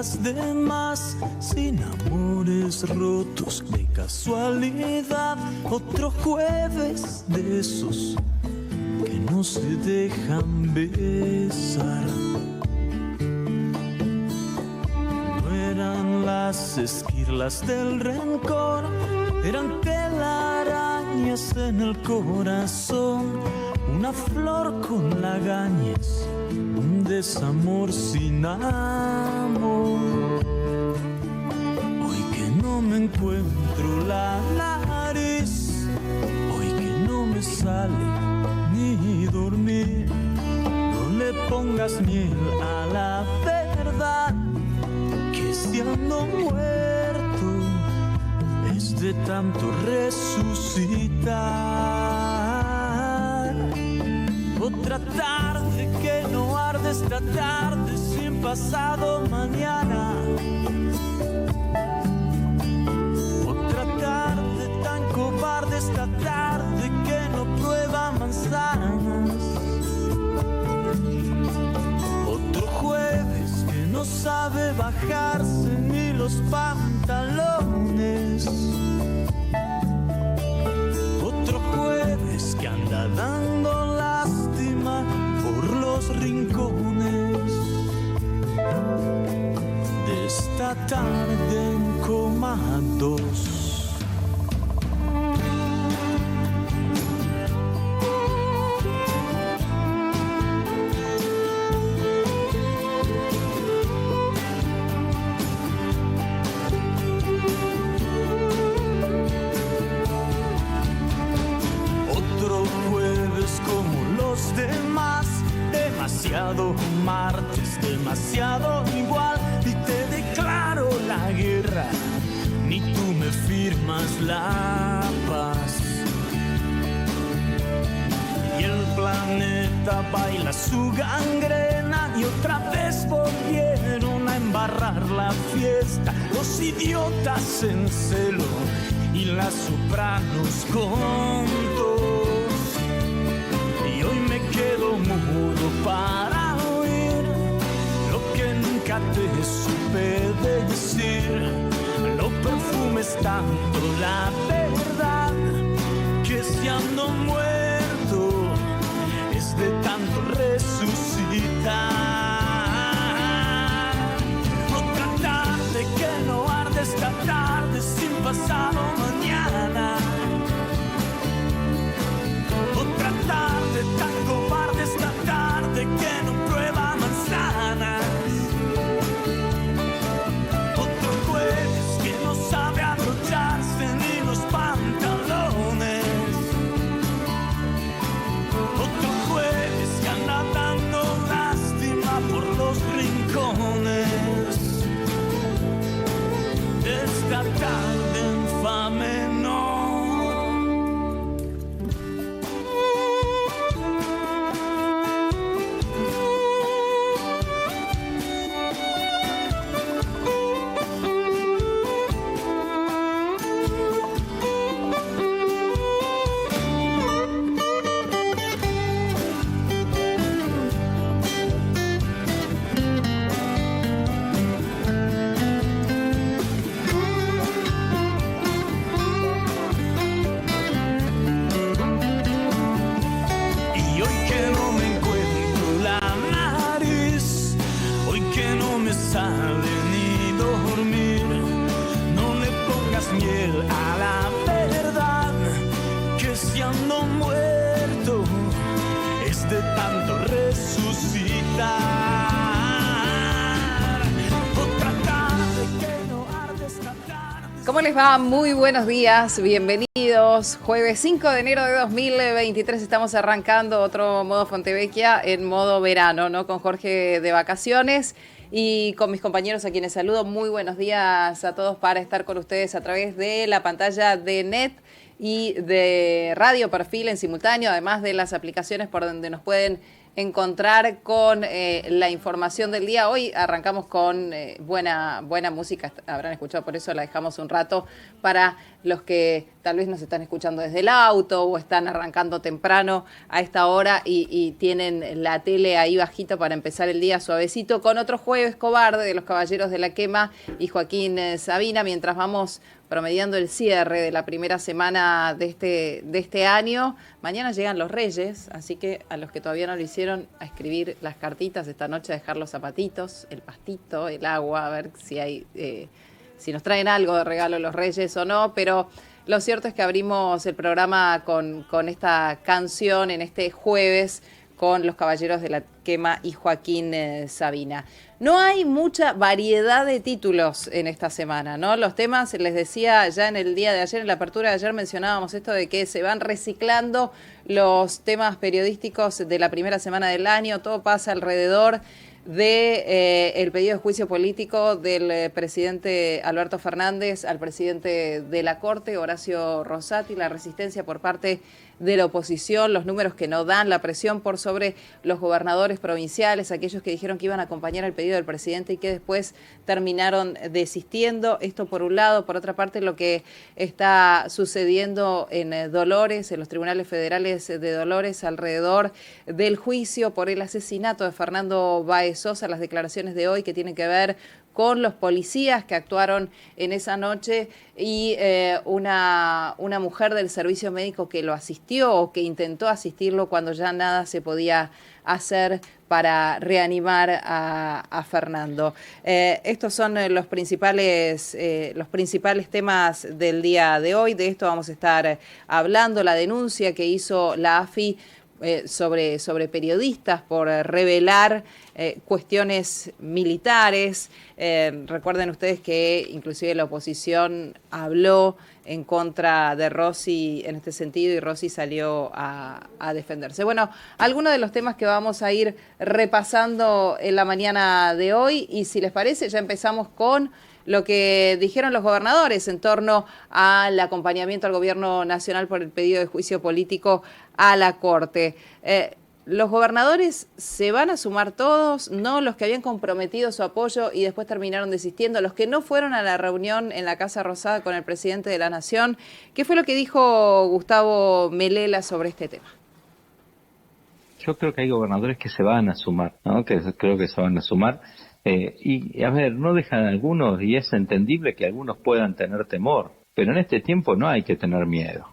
días de más, sin amores rotos de casualidad. Otro jueves de esos que no se dejan besar. No eran las esquirlas del rencor, eran telarañas en el corazón. Una flor con lagañas, un desamor sin amor. Hoy que no me encuentro la nariz, hoy que no me sale ni dormir. No le pongas miel a la verdad, que si ando muerto es de tanto resucitar. Otra tarde que no arde, esta tarde sin pasado mañana. Otra tarde tan cobarde, esta tarde que no prueba manzanas. Otro jueves que no sabe bajarse ni los pantalones. Otro jueves que anda dando lástima por los rincones de esta tarde en coma 2. Demasiado martes, demasiado igual, y te declaro la guerra, ni tú me firmas la paz. Y el planeta baila su gangrena y otra vez volvieron a embarrar la fiesta. Los idiotas en celo y las sopranos con tos. Y hoy me quedo mudo para oír lo que nunca te supe decir. No perfumes tanto la verdad, que si ando muerto es de tanto resucitar. Otra tarde que no arde, esta tarde sin pasado mañana. Otra tarde tan cobarde, esta tarde que no prueba manzanas. Otro jueves que no sabe abrocharse ni los pantalones. Otro jueves que anda dando lástima por los rincones de esta tarde infame, no. ¿Cómo les va? Muy buenos días, bienvenidos. Jueves 5 de enero de 2023 estamos arrancando otro Modo Fontevecchia en modo verano, ¿no? Con Jorge de vacaciones y con mis compañeros a quienes saludo. Muy buenos días a todos para estar con ustedes a través de la pantalla de NET y de Radio Perfil en simultáneo, además de las aplicaciones por donde nos pueden encontrar con la información del día. Hoy arrancamos con buena música, habrán escuchado, por eso la dejamos un rato para los que tal vez nos están escuchando desde el auto o están arrancando temprano a esta hora y tienen la tele ahí bajito para empezar el día suavecito con otro jueves cobarde de los Caballeros de la Quema y Joaquín Sabina, mientras vamos promediando el cierre de la primera semana de este año. Mañana llegan los Reyes, así que a los que todavía no lo hicieron, a escribir las cartitas esta noche, a dejar los zapatitos, el pastito, el agua, a ver si hay si nos traen algo de regalo los Reyes o no, pero lo cierto es que abrimos el programa con esta canción en este jueves con los Caballeros de la Quema y Joaquín Sabina. No hay mucha variedad de títulos en esta semana, ¿no? Los temas, les decía ya en el día de ayer, en la apertura de ayer mencionábamos esto de que se van reciclando los temas periodísticos de la primera semana del año, todo pasa alrededor de el pedido de juicio político del presidente Alberto Fernández al presidente de la Corte, Horacio Rosati, la resistencia por parte de la oposición, los números que no dan, la presión por sobre los gobernadores provinciales, aquellos que dijeron que iban a acompañar el pedido del presidente y que después terminaron desistiendo. Esto por un lado. Por otra parte, lo que está sucediendo en Dolores, en los tribunales federales de Dolores, alrededor del juicio por el asesinato de Fernando Báez Sosa, las declaraciones de hoy que tienen que ver con los policías que actuaron en esa noche y una mujer del servicio médico que lo asistió o que intentó asistirlo cuando ya nada se podía hacer para reanimar a Fernando. Estos son los principales temas del día de hoy. De esto vamos a estar hablando. La denuncia que hizo la AFI sobre periodistas por revelar cuestiones militares. Recuerden ustedes que inclusive la oposición habló en contra de Rossi en este sentido y Rossi salió a defenderse. Bueno, algunos de los temas que vamos a ir repasando en la mañana de hoy y si les parece ya empezamos con lo que dijeron los gobernadores en torno al acompañamiento al gobierno nacional por el pedido de juicio político a la Corte. ¿Los gobernadores se van a sumar todos? ¿No? Los que habían comprometido su apoyo y después terminaron desistiendo, los que no fueron a la reunión en la Casa Rosada con el presidente de la Nación. ¿Qué fue lo que dijo Gustavo Melela sobre este tema? Yo creo que hay gobernadores que se van a sumar, ¿no? Creo que se van a sumar. Y a ver, no dejan algunos, y es entendible que algunos puedan tener temor, pero en este tiempo no hay que tener miedo.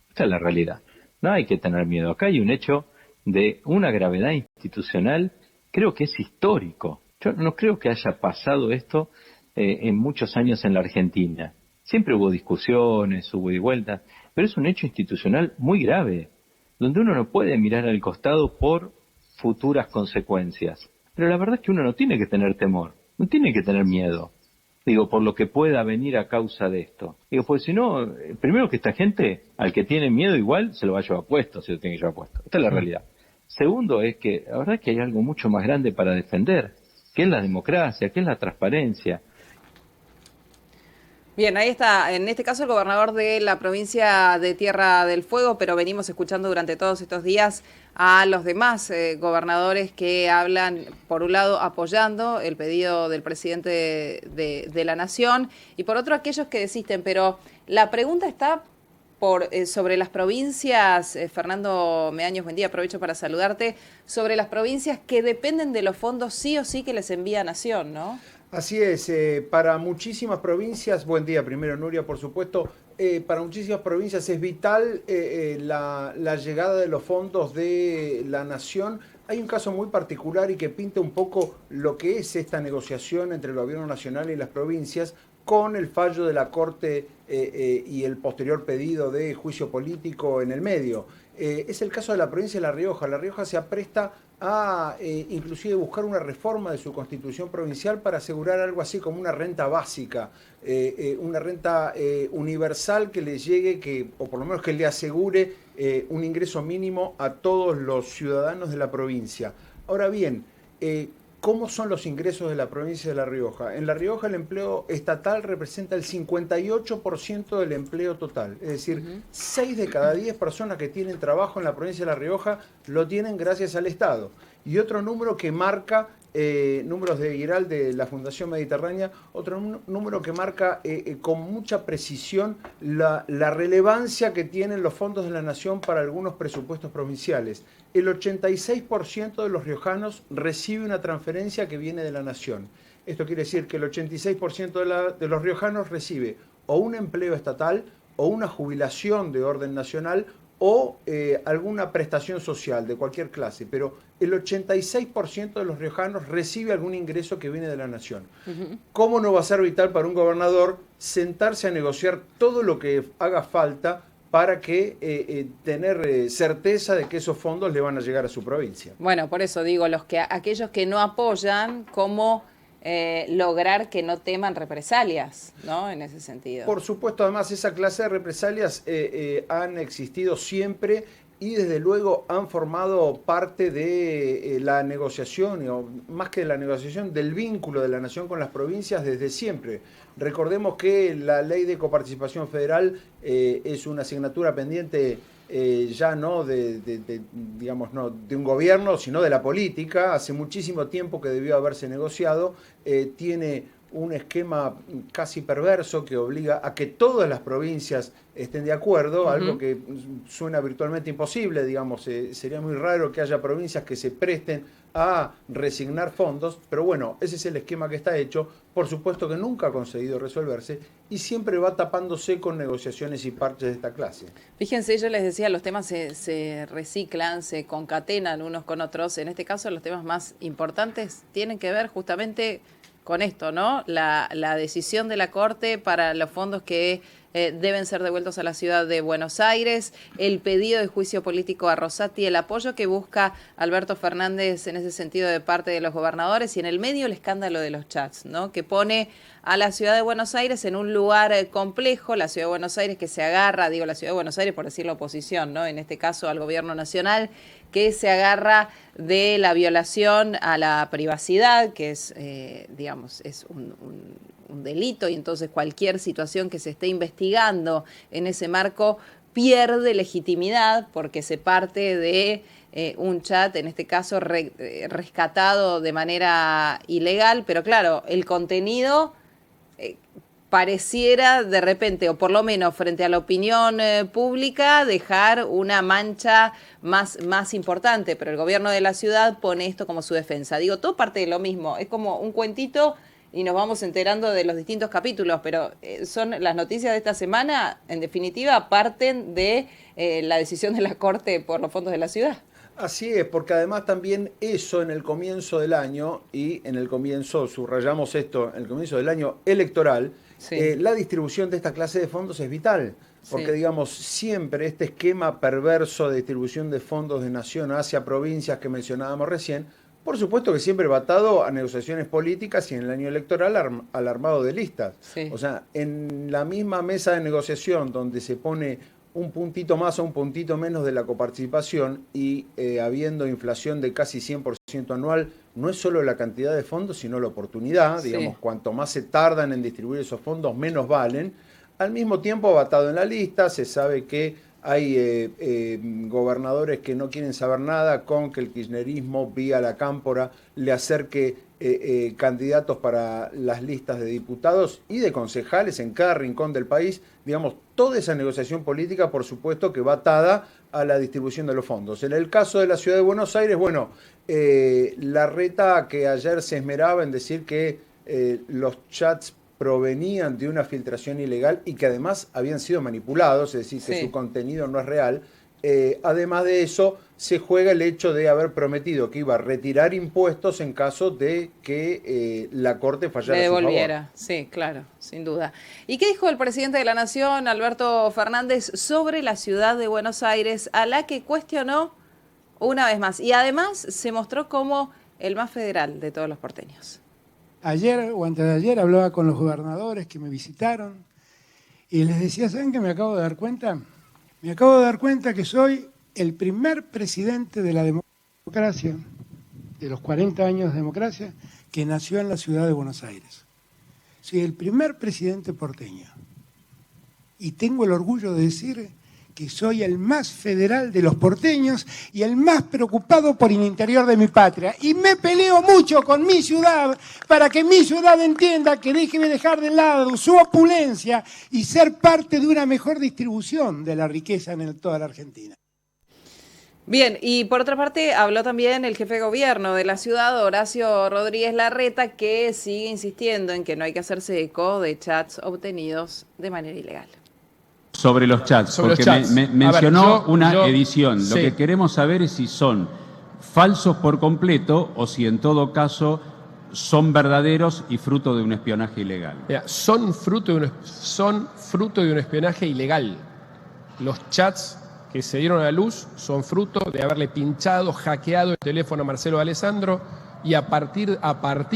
Esta es la realidad. No hay que tener miedo. Acá hay un hecho de una gravedad institucional, creo que es histórico. Yo no creo que haya pasado esto en muchos años en la Argentina. Siempre hubo discusiones, hubo y vueltas, pero es un hecho institucional muy grave, donde uno no puede mirar al costado por futuras consecuencias. Pero la verdad es que uno no tiene que tener temor, no tiene que tener miedo, digo, por lo que pueda venir a causa de esto. Digo, pues si no, primero que esta gente, al que tiene miedo igual, se lo va a llevar puesto, se lo tiene que llevar puesto. Esta es la realidad. Segundo es que la verdad es que hay algo mucho más grande para defender, que es la democracia, que es la transparencia. Bien, ahí está, en este caso el gobernador de la provincia de Tierra del Fuego, pero venimos escuchando durante todos estos días a los demás gobernadores que hablan, por un lado, apoyando el pedido del presidente de la Nación y por otro aquellos que desisten. Pero la pregunta está sobre las provincias, Fernando Meaños, buen día, aprovecho para saludarte, sobre las provincias que dependen de los fondos sí o sí que les envía Nación, ¿no? Así es, para muchísimas provincias, buen día primero Nuria, por supuesto, para muchísimas provincias es vital la llegada de los fondos de la Nación. Hay un caso muy particular y que pinta un poco lo que es esta negociación entre el gobierno nacional y las provincias con el fallo de la Corte y el posterior pedido de juicio político en el medio. Es el caso de la provincia de La Rioja. La Rioja se apresta a inclusive buscar una reforma de su constitución provincial para asegurar algo así como una renta básica, una renta universal que le llegue, o por lo menos que le asegure un ingreso mínimo a todos los ciudadanos de la provincia. Ahora bien, ¿Cómo son los ingresos de la provincia de La Rioja? En La Rioja el empleo estatal representa el 58% del empleo total. Es decir, 6 de cada 10 personas que tienen trabajo en la provincia de La Rioja lo tienen gracias al Estado. Y otro número que marca, números de IRAL de la Fundación Mediterránea, otro número que marca con mucha precisión la relevancia que tienen los fondos de la Nación para algunos presupuestos provinciales. El 86% de los riojanos recibe una transferencia que viene de la Nación. Esto quiere decir que el 86% de los riojanos recibe o un empleo estatal o una jubilación de orden nacional o alguna prestación social de cualquier clase, pero el 86% de los riojanos recibe algún ingreso que viene de la Nación. ¿Cómo no va a ser vital para un gobernador sentarse a negociar todo lo que haga falta para que tener certeza de que esos fondos le van a llegar a su provincia? Bueno, por eso digo, aquellos que no apoyan, ¿cómo lograr que no teman represalias, ¿no? En ese sentido. Por supuesto, además, esa clase de represalias han existido siempre y desde luego han formado parte de la negociación, o más que de la negociación, del vínculo de la Nación con las provincias desde siempre. Recordemos que la ley de coparticipación federal es una asignatura pendiente ya no digamos, no de un gobierno, sino de la política. Hace muchísimo tiempo que debió haberse negociado. Tiene un esquema casi perverso que obliga a que todas las provincias estén de acuerdo, algo que suena virtualmente imposible, digamos, sería muy raro que haya provincias que se presten a resignar fondos, pero bueno, ese es el esquema que está hecho. Por supuesto que nunca ha conseguido resolverse y siempre va tapándose con negociaciones y parches de esta clase. Fíjense, yo les decía, los temas se reciclan, se concatenan unos con otros. En este caso, los temas más importantes tienen que ver justamente con esto, ¿no? La decisión de la Corte para los fondos que deben ser devueltos a la ciudad de Buenos Aires, el pedido de juicio político a Rosati, el apoyo que busca Alberto Fernández en ese sentido de parte de los gobernadores y en el medio el escándalo de los chats, ¿no? Que pone a la ciudad de Buenos Aires en un lugar complejo, la ciudad de Buenos Aires que se agarra, digo la ciudad de Buenos Aires por decir la oposición, ¿no? En este caso al gobierno nacional, que se agarra de la violación a la privacidad, que es, digamos, es un delito, y entonces cualquier situación que se esté investigando en ese marco pierde legitimidad porque se parte de un chat, en este caso rescatado de manera ilegal, pero claro, el contenido pareciera de repente, o por lo menos frente a la opinión pública, dejar una mancha más importante, pero el gobierno de la ciudad pone esto como su defensa. Digo, todo parte de lo mismo, es como un cuentito y nos vamos enterando de los distintos capítulos, pero son las noticias de esta semana, en definitiva, parten de la decisión de la Corte por los fondos de la ciudad. Así es, porque además también eso en el comienzo del año, y en el comienzo, subrayamos esto, en el comienzo del año electoral, sí, la distribución de esta clase de fondos es vital, porque digamos, siempre este esquema perverso de distribución de fondos de nación hacia provincias que mencionábamos recién, por supuesto que siempre va atado a negociaciones políticas y en el año electoral al armado de listas. Sí. O sea, en la misma mesa de negociación donde se pone un puntito más o un puntito menos de la coparticipación y habiendo inflación de casi 100% anual, no es solo la cantidad de fondos, sino la oportunidad. Digamos, cuanto más se tardan en distribuir esos fondos, menos valen. Al mismo tiempo, abatado en la lista, se sabe que hay gobernadores que no quieren saber nada con que el kirchnerismo, vía la cámpora, le acerque candidatos para las listas de diputados y de concejales en cada rincón del país. Digamos, toda esa negociación política, por supuesto, que va atada a la distribución de los fondos. En el caso de la ciudad de Buenos Aires, bueno, Larreta, que ayer se esmeraba en decir que los chats provenían de una filtración ilegal y que además habían sido manipulados, es decir, que su contenido no es real. Además de eso, se juega el hecho de haber prometido que iba a retirar impuestos en caso de que la Corte fallara a su favor. Sí, claro, sin duda. ¿Y qué dijo el presidente de la Nación, Alberto Fernández, sobre la ciudad de Buenos Aires, a la que cuestionó una vez más? Y además se mostró como el más federal de todos los porteños. Ayer o antes de ayer hablaba con los gobernadores que me visitaron y les decía, ¿saben qué me acabo de dar cuenta? Me acabo de dar cuenta que soy el primer presidente de la democracia de los 40 años de democracia, que nació en la ciudad de Buenos Aires. Soy el primer presidente porteño. Y tengo el orgullo de decir que soy el más federal de los porteños y el más preocupado por el interior de mi patria. Y me peleo mucho con mi ciudad para que mi ciudad entienda que deje de dejar de lado su opulencia y ser parte de una mejor distribución de la riqueza en toda la Argentina. Bien, y por otra parte habló también el jefe de gobierno de la ciudad, Horacio Rodríguez Larreta, que sigue insistiendo en que no hay que hacerse eco de chats obtenidos de manera ilegal. Sobre los chats, sobre porque los chats. mencionó una edición. Sí. Lo que queremos saber es si son falsos por completo o si en todo caso son verdaderos y fruto de un espionaje ilegal. Mira, son fruto de un espionaje ilegal. Los chats que se dieron a la luz son fruto de haberle pinchado, hackeado el teléfono a Marcelo Alessandro, y a partir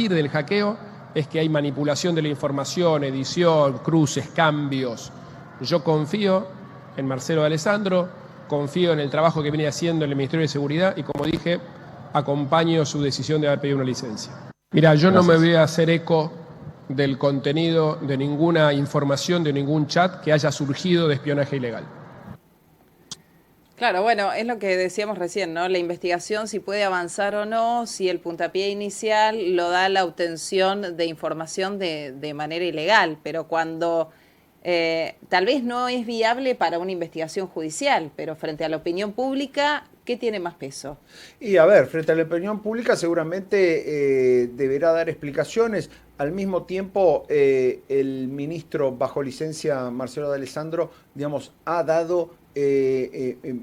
del hackeo es que hay manipulación de la información, edición, cruces, cambios. Yo confío en Marcelo Alessandro, confío en el trabajo que viene haciendo en el Ministerio de Seguridad y, como dije, acompaño su decisión de haber pedido una licencia. Mira, yo no me voy a hacer eco del contenido de ninguna información, de ningún chat que haya surgido de espionaje ilegal. Claro, bueno, es lo que decíamos recién, ¿no? La investigación, si puede avanzar o no, si el puntapié inicial lo da la obtención de información de manera ilegal, pero cuando tal vez no es viable para una investigación judicial, pero frente a la opinión pública, ¿qué tiene más peso? Y a ver, frente a la opinión pública seguramente deberá dar explicaciones. Al mismo tiempo, el ministro bajo licencia, Marcelo D'Alessandro, digamos, ha dado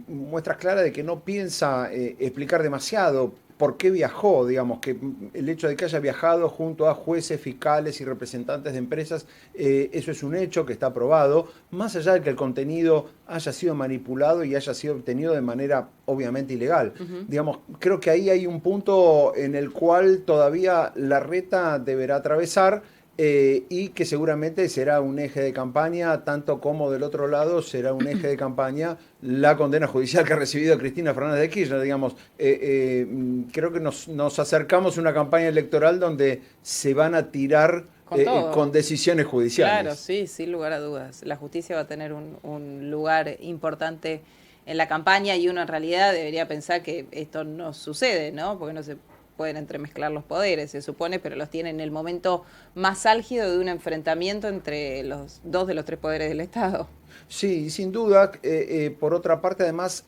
muestras claras de que no piensa explicar demasiado por qué viajó, digamos, que el hecho de que haya viajado junto a jueces, fiscales y representantes de empresas, eso es un hecho que está probado, más allá de que el contenido haya sido manipulado y haya sido obtenido de manera obviamente ilegal. Digamos, creo que ahí hay un punto en el cual todavía Larreta deberá atravesar, y que seguramente será un eje de campaña, tanto como del otro lado será un eje de campaña la condena judicial que ha recibido Cristina Fernández de Kirchner. Digamos, creo que nos acercamos a una campaña electoral donde se van a tirar con decisiones judiciales. Claro, sí, sin lugar a dudas. La justicia va a tener un lugar importante en la campaña y uno en realidad debería pensar que esto no sucede, ¿no? Porque no se pueden entremezclar los poderes, se supone, pero los tienen en el momento más álgido de un enfrentamiento entre los dos de los tres poderes del Estado. Sí, sin duda. Por otra parte, además,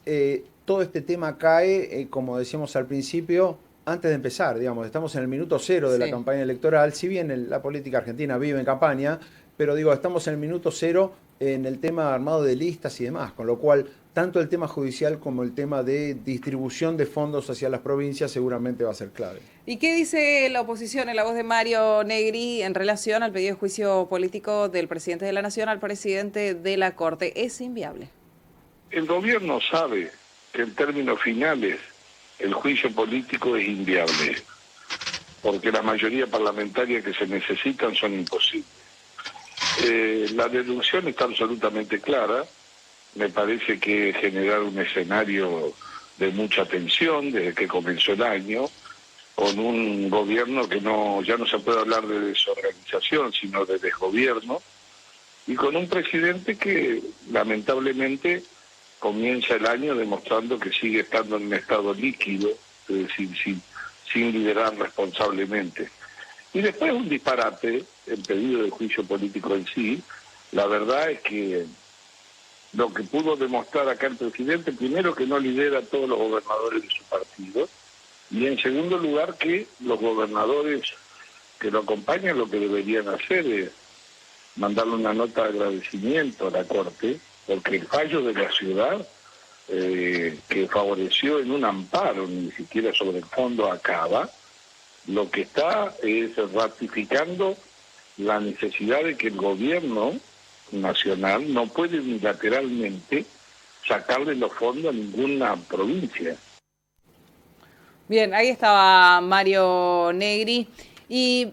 todo este tema cae, como decíamos al principio, antes de empezar, digamos, estamos en el minuto cero de la campaña electoral, si bien la política argentina vive en campaña, pero digo, estamos en el minuto cero en el tema armado de listas y demás, con lo cual tanto el tema judicial como el tema de distribución de fondos hacia las provincias seguramente va a ser clave. ¿Y qué dice la oposición en la voz de Mario Negri en relación al pedido de juicio político del presidente de la Nación al presidente de la Corte? ¿Es inviable? El gobierno sabe que en términos finales el juicio político es inviable, porque la mayoría parlamentaria que se necesitan son imposibles. La deducción está absolutamente clara. Me parece que generar un escenario de mucha tensión desde que comenzó el año, con un gobierno que ya no se puede hablar de desorganización, sino de desgobierno, y con un presidente que lamentablemente comienza el año demostrando que sigue estando en un estado líquido, es decir, sin liderar responsablemente. Y después un disparate, el pedido de juicio político en sí. La verdad es que lo que pudo demostrar acá el presidente, primero que no lidera a todos los gobernadores de su partido, y en segundo lugar que los gobernadores que lo acompañan lo que deberían hacer es mandarle una nota de agradecimiento a la Corte, porque el fallo de la ciudad, que favoreció en un amparo, ni siquiera sobre el fondo acaba, lo que está es ratificando la necesidad de que el gobierno nacional no puede unilateralmente sacarle los fondos a ninguna provincia. Bien, ahí estaba Mario Negri. Y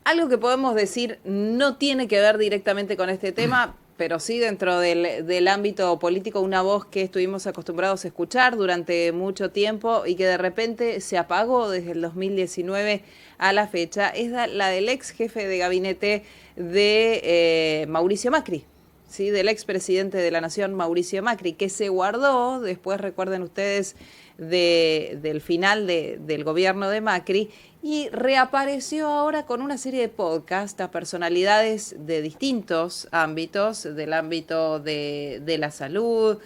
algo que podemos decir no tiene que ver directamente con este tema, pero sí dentro del ámbito político, una voz que estuvimos acostumbrados a escuchar durante mucho tiempo y que de repente se apagó desde el 2019 a la fecha, es la del ex jefe de gabinete de Mauricio Macri, ¿sí? Del expresidente de la Nación, Mauricio Macri, que se guardó, después recuerden ustedes, del final del gobierno de Macri, y reapareció ahora con una serie de podcasts a personalidades de distintos ámbitos, del ámbito de la salud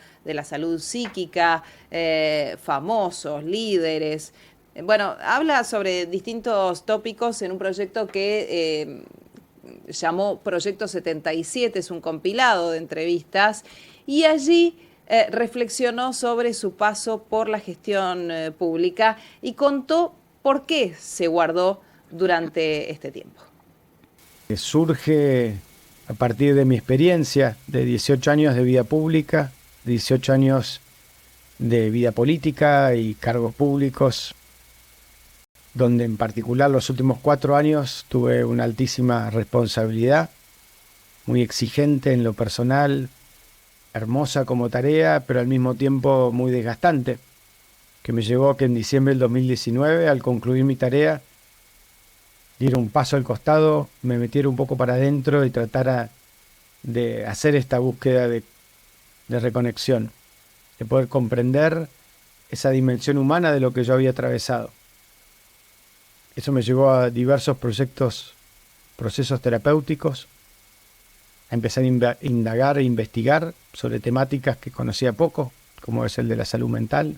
psíquica, famosos, líderes. Bueno, habla sobre distintos tópicos en un proyecto que llamó Proyecto 77, es un compilado de entrevistas, y allí reflexionó sobre su paso por la gestión pública y contó por qué se guardó durante este tiempo. Surge a partir de mi experiencia de 18 años de vida pública, 18 años de vida política y cargos públicos, donde en particular los últimos 4 años tuve una altísima responsabilidad, muy exigente en lo personal, hermosa como tarea, pero al mismo tiempo muy desgastante, que me llevó a que en diciembre del 2019, al concluir mi tarea, diera un paso al costado, me metiera un poco para adentro y tratara de hacer esta búsqueda de reconexión, de poder comprender esa dimensión humana de lo que yo había atravesado. Eso me llevó a diversos procesos terapéuticos, a empezar a indagar e investigar sobre temáticas que conocía poco, como es el de la salud mental.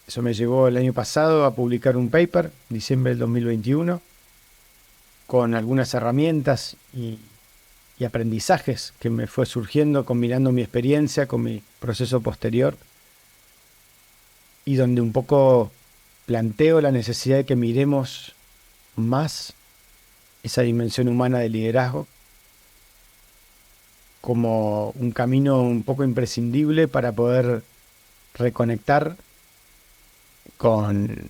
Eso me llevó el año pasado a publicar un paper, diciembre del 2021, con algunas herramientas y aprendizajes que me fue surgiendo combinando mi experiencia con mi proceso posterior, y donde un poco planteo la necesidad de que miremos más esa dimensión humana del liderazgo como un camino un poco imprescindible para poder reconectar con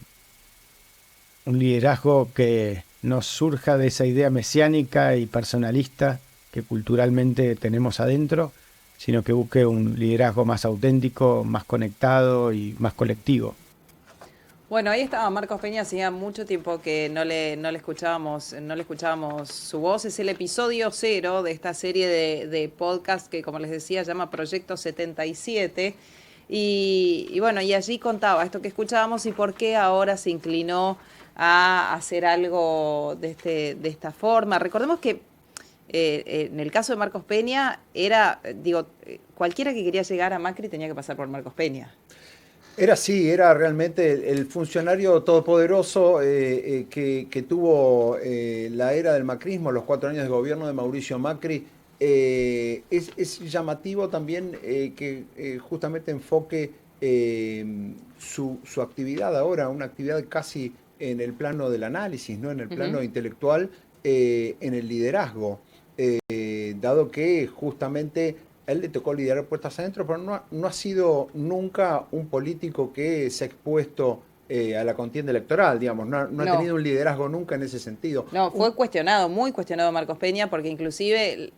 un liderazgo que no surja de esa idea mesiánica y personalista que culturalmente tenemos adentro, sino que busque un liderazgo más auténtico, más conectado y más colectivo. Bueno, ahí estaba Marcos Peña, hacía mucho tiempo que no le escuchábamos su voz. Es el episodio 0 de esta serie de podcast que, como les decía, llama Proyecto 77. Y bueno, y allí contaba esto que escuchábamos y por qué ahora se inclinó a hacer algo de esta forma. Recordemos que en el caso de Marcos Peña cualquiera que quería llegar a Macri tenía que pasar por Marcos Peña. Era realmente el funcionario todopoderoso que tuvo la era del macrismo, los 4 años de gobierno de Mauricio Macri. Es llamativo también que justamente enfoque su actividad ahora, una actividad casi en el plano del análisis, ¿no? En el plano intelectual, en el liderazgo, dado que justamente a él le tocó liderar puertas adentro, pero no ha sido nunca un político que se ha expuesto a la contienda electoral, digamos, no ha tenido un liderazgo nunca en ese sentido. No, fue cuestionado, muy cuestionado Marcos Peña, porque inclusive,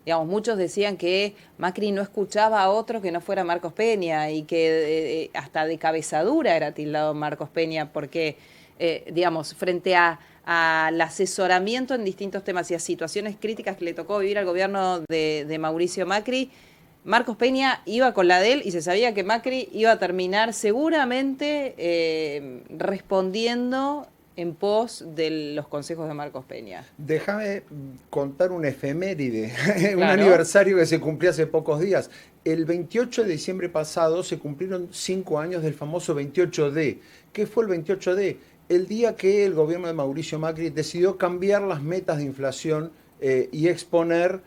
digamos, muchos decían que Macri no escuchaba a otro que no fuera Marcos Peña y que hasta de cabezadura era tildado Marcos Peña, porque, digamos, frente al asesoramiento en distintos temas y a situaciones críticas que le tocó vivir al gobierno de Mauricio Macri, Marcos Peña iba con la de él y se sabía que Macri iba a terminar seguramente respondiendo en pos de los consejos de Marcos Peña. Déjame contar un efeméride, Claro. Un aniversario que se cumplió hace pocos días. El 28 de diciembre pasado se cumplieron 5 años del famoso 28D. ¿Qué fue el 28D? El día que el gobierno de Mauricio Macri decidió cambiar las metas de inflación y exponer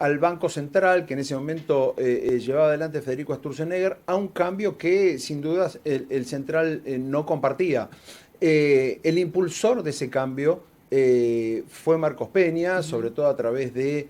al Banco Central, que en ese momento llevaba adelante Federico Sturzenegger, a un cambio que sin dudas el Central no compartía. El impulsor de ese cambio fue Marcos Peña, sobre todo a través de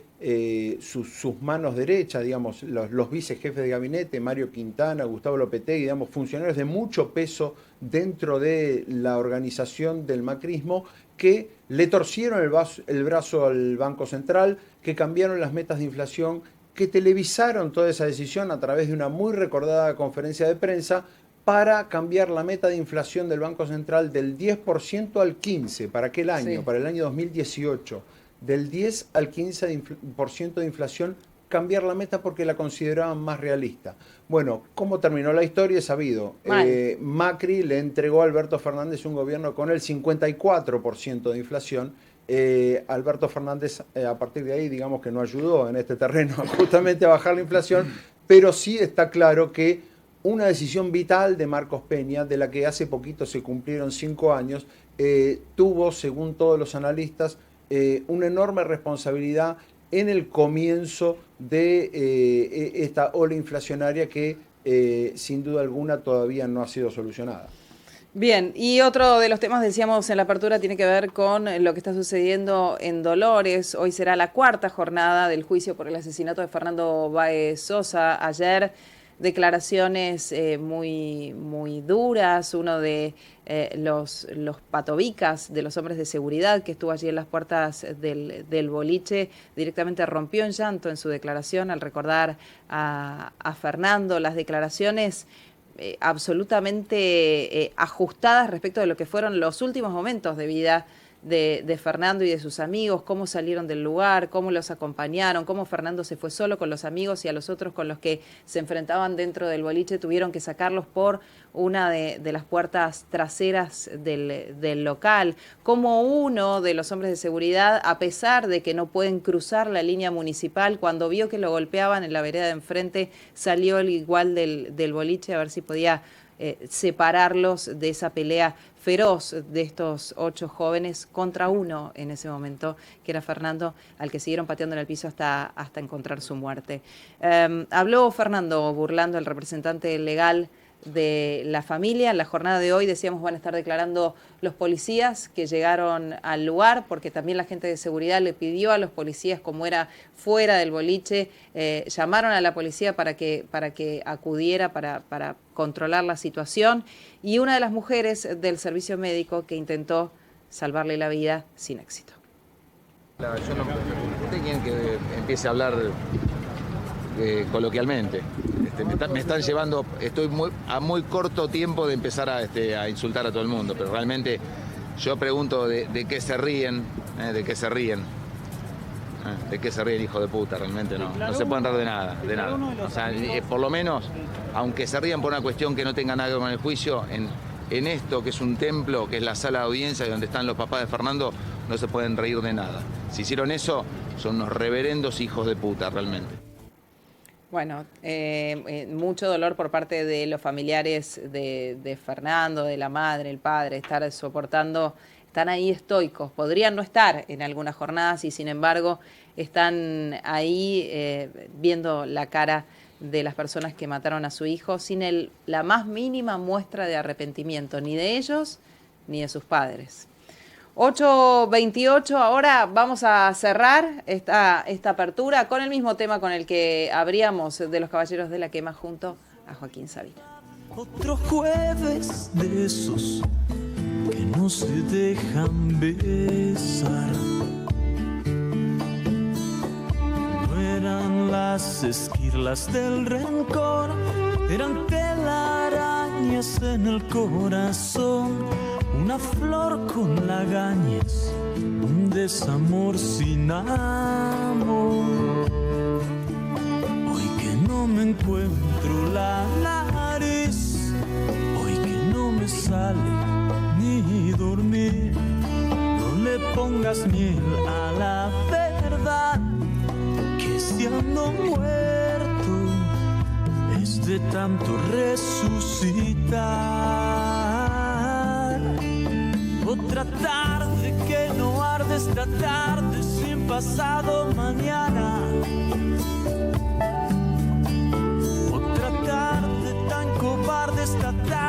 sus manos derechas, digamos, los vicejefes de gabinete, Mario Quintana, Gustavo Lopetegui, digamos, funcionarios de mucho peso dentro de la organización del macrismo, que le torcieron el brazo al Banco Central, que cambiaron las metas de inflación que televisaron toda esa decisión a través de una muy recordada conferencia de prensa para cambiar la meta de inflación del Banco Central del 10% al 15%. ¿Para qué año? Sí. Para el año 2018. Del 10 al 15% de inflación, cambiar la meta porque la consideraban más realista. Bueno, ¿cómo terminó la historia? Es sabido. Macri le entregó a Alberto Fernández un gobierno con el 54% de inflación. Alberto Fernández, a partir de ahí, digamos que no ayudó en este terreno justamente a bajar la inflación, pero sí está claro que una decisión vital de Marcos Peña, de la que hace poquito se cumplieron 5 años, tuvo, según todos los analistas, una enorme responsabilidad en el comienzo de esta ola inflacionaria que sin duda alguna todavía no ha sido solucionada. Bien, y otro de los temas, decíamos en la apertura, tiene que ver con lo que está sucediendo en Dolores. Hoy será la 4ª jornada del juicio por el asesinato de Fernando Báez Sosa. Ayer declaraciones muy duras. Uno de los patobicas de los hombres de seguridad que estuvo allí en las puertas del boliche directamente rompió en llanto en su declaración al recordar a Fernando. Las declaraciones absolutamente ajustadas respecto de lo que fueron los últimos momentos de vida de Fernando y de sus amigos, cómo salieron del lugar, cómo los acompañaron, cómo Fernando se fue solo con los amigos y a los otros con los que se enfrentaban dentro del boliche tuvieron que sacarlos por una de las puertas traseras del local, cómo uno de los hombres de seguridad, a pesar de que no pueden cruzar la línea municipal, cuando vio que lo golpeaban en la vereda de enfrente, salió igual del boliche a ver si podía separarlos de esa pelea feroz de estos 8 jóvenes contra uno en ese momento, que era Fernando, al que siguieron pateando en el piso hasta encontrar su muerte. Habló Fernando Burlando, el representante legal de la familia. En la jornada de hoy, decíamos, van a estar declarando los policías que llegaron al lugar, porque también la gente de seguridad le pidió a los policías, como era fuera del boliche, llamaron a la policía para que acudiera para controlar la situación, y una de las mujeres del servicio médico que intentó salvarle la vida sin éxito. ¿Usted quiere que empiece a hablar coloquialmente? Me están llevando, estoy a muy corto tiempo de empezar a insultar a todo el mundo, pero realmente yo pregunto de qué se ríen, de qué se ríen. ¿De qué se ríen, hijo de puta? Realmente no se pueden reír de nada. O sea, por lo menos, aunque se rían por una cuestión que no tenga nada que ver con el juicio, en esto que es un templo, que es la sala de audiencia donde están los papás de Fernando, no se pueden reír de nada. Si hicieron eso, son unos reverendos hijos de puta, realmente. Bueno, mucho dolor por parte de los familiares de Fernando, de la madre, el padre, estar soportando. Están ahí estoicos, podrían no estar en algunas jornadas y sin embargo están ahí viendo la cara de las personas que mataron a su hijo sin la más mínima muestra de arrepentimiento, ni de ellos ni de sus padres. 8:28, ahora vamos a cerrar esta apertura con el mismo tema con el que abríamos de los Caballeros de la Quema junto a Joaquín Sabina. Otro jueves de esos que no se dejan besar. No eran las esquirlas del rencor, eran telarañas en el corazón, una flor con lagañas, un desamor sin amor. Hoy que no me encuentro la nariz, hoy que no me sale ni dormir, no le pongas miel a la verdad, que si ando muerto es de tanto resucitar. Otra tarde que no arde, esta tarde sin pasado mañana. Otra tarde tan cobarde, esta tarde